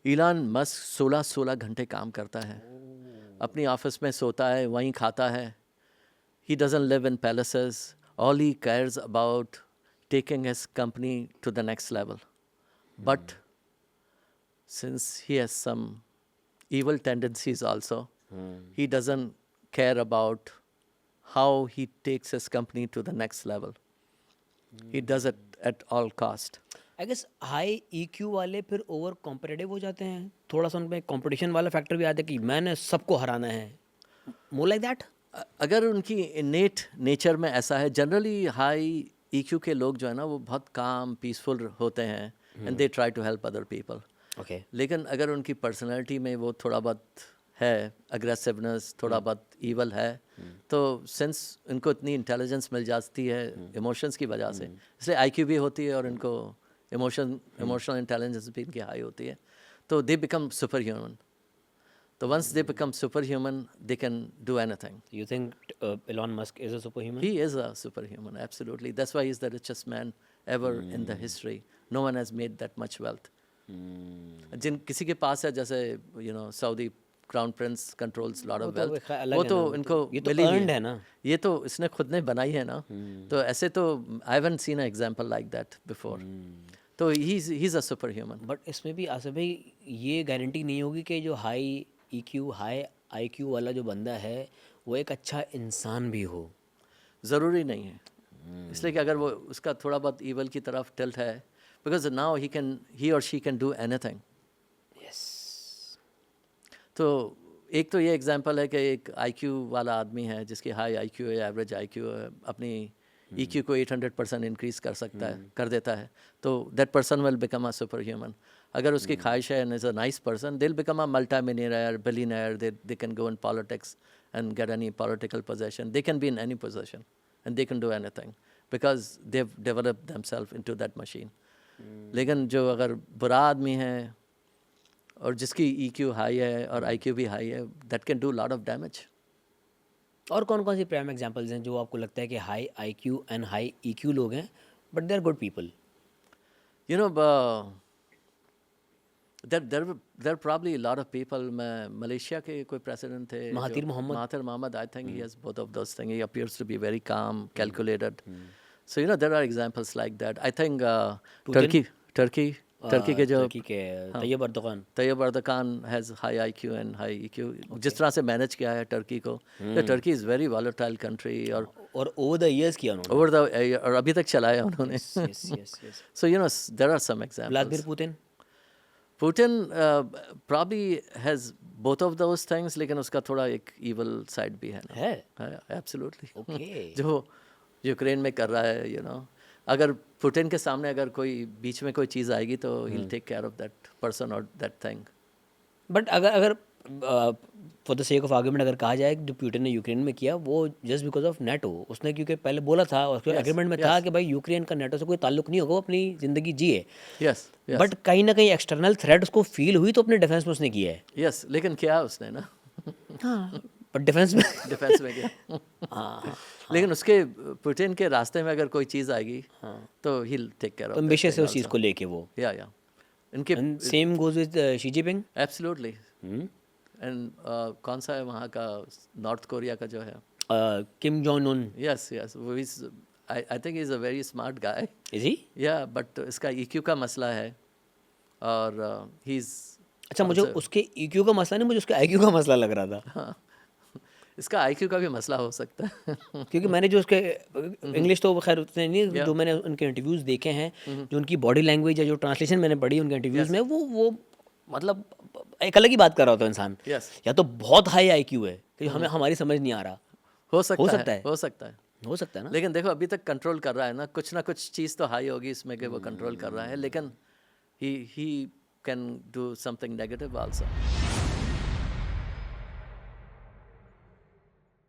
इलान Musk 16 घंटे काम करता है, अपनी ऑफिस में सोता है, वहीं खाता है. He doesn't live in palaces. All he cares about taking his company to the next level. But since he has some evil tendencies also, he doesn't care about how he takes his company to the next level. He does it at all cost. I guess high EQ वाले फिर over competitive हो जाते हैं, थोड़ा सा उनमें competition वाला factor भी आता है कि मैंने सबको हराना है, मोर लाइक दैट. अगर उनकी इनेट नेचर में ऐसा है, जनरली हाई ईक्यू के लोग जो है ना वो बहुत काम पीसफुल होते हैं and they try to help other people. Okay. लेकिन अगर उनकी पर्सनालिटी में वो थोड़ा बहुत है, अग्रेसिवनेस, थोड़ा बहुत ईवल है, तो सिंस इनको इतनी इंटेलिजेंस मिल जाती है इमोशंस की वजह से, इसलिए आईक्यू भी होती है और इनको इमोशनल इंटेलिजेंस भी इनकी हाई होती है, तो they become super human. So once they become superhuman, they can do anything. You think Elon Musk is a superhuman? He is a superhuman, absolutely. That's why he's the richest man ever in the history. No one has made that much wealth. जिन किसी के पास है, जैसे Saudi crown Prince controls lot of wealth, वो तो इनको ये तो मिली earned है ना. ये तो इसने खुद ने बनाई है ना. तो ऐसे तो I haven't seen a example like that before. तो ही इज अ सुपरह्यूमन. बट इसमें भी आसिफ भाई ये गारंटी नहीं होगी कि जो हाई ईक्यू हाई आईक्यू वाला जो बंदा है वो एक अच्छा इंसान भी हो. ज़रूरी नहीं है. इसलिए कि अगर वो उसका थोड़ा बहुत ईवल की तरफ टिल्ट है, बिकॉज नाउ ही और she can do anything. Yes. तो एक तो ये एग्जांपल है कि एक आईक्यू वाला आदमी है जिसकी हाई आईक्यू है, एवरेज आईक्यू है, अपनी ईक्यू को 800% इंक्रीज कर सकता है, कर देता है, तो that person will become a super human. अगर उसकी ख्वाहिश है and is a nice person, they will become a multi millionaire, billionaire, they can go in politics and get any political position, they can be in any position and they can do anything because they have developed themself into that machine. लेकिन जो अगर बुरा आदमी है और जिसकी EQ high है और आईक्यू भी हाई है, that can do lot of damage. और कौन कौन सी प्राइम एग्जांपल्स हैं जो आपको लगता है कि high IQ and high EQ लोग हैं but they are good people? You know, there probably a lot of people. Malaysia के कोई president थे, Mahathir Mohamad. Mahathir Mohamad, I think he has both of those things. He appears to be very calm, calculated. So there are examples like that. I think Turkey के जो Turkey के Tayyip Erdogan. Tayyip Erdogan has high IQ and high EQ. जिस तरह से manage किया है Turkey को, Turkey is very volatile country और ओवर द इयर्स किया उन्होंने. और अभी तक चलाया उन्होंने. So there are some examples. Vladimir Putin. Putin probably has both of those things, लेकिन उसका थोड़ा एक evil side भी है ना. है. Absolutely. Okay. जो यूक्रेन में कर रहा है, अगर पुतिन के सामने अगर कोई बीच में कोई चीज़ आएगी तो he'll take care of that person or that thing. But अगर for the sake of argument अगर कहा जाए जो पुतिन ने यूक्रेन में किया वो जस्ट बिकॉज ऑफ नेटो, उसने क्योंकि पहले बोला था और एग्रीमेंट में था कि भाई यूक्रेन का नेटो से कोई ताल्लुक नहीं होगा, वो अपनी ज़िंदगी जिए. यस. बट कहीं ना कहीं एक्सटर्नल थ्रेट उसको फील हुई तो अपने डिफेंस में उसने किया है. यस, लेकिन किया उसने ना. हाँ, बट डिफेंस में किया. हाँ. लेकिन उसके पुतिन के रास्ते में अगर कोई चीज़ आएगी तो he'll take care of. Ambitious है उस चीज़ को लेके वो. या इनके same goes with Xi Jinping. Absolutely. And कौन सा है वहाँ का, नॉर्थ कोरिया का जो है, किम जोंग उन. यस वो I think is a very smart guy. Is he? या बट इसका ईक्यू का मसला है और ही इज़. अच्छा, मुझे उसके ईक्यू का मसला नहीं, मुझे उसके आईक्यू का मसला लग रहा था. हाँ, इसका आईक्यू का भी मसला हो सकता है. क्योंकि मैंने जो उसके इंग्लिश तो खैर उतने नहीं, जो मैंने उनके इंटरव्यूज़ देखे हैं, जो उनकी बॉडी लैंग्वेज है, जो ट्रांसलेशन मैंने पढ़ी उनके इंटरव्यूज़ में, वो मतलब एक अलग ही बात कर रहा होता है इंसान. या तो बहुत हाई आईक्यू है कि हमें हमारी समझ नहीं आ रहा. हो सकता है ना. लेकिन देखो अभी तक कंट्रोल कर रहा है ना, कुछ चीज़ तो हाई होगी इसमें कि वो कंट्रोल कर रहा है, लेकिन he can do something negative also.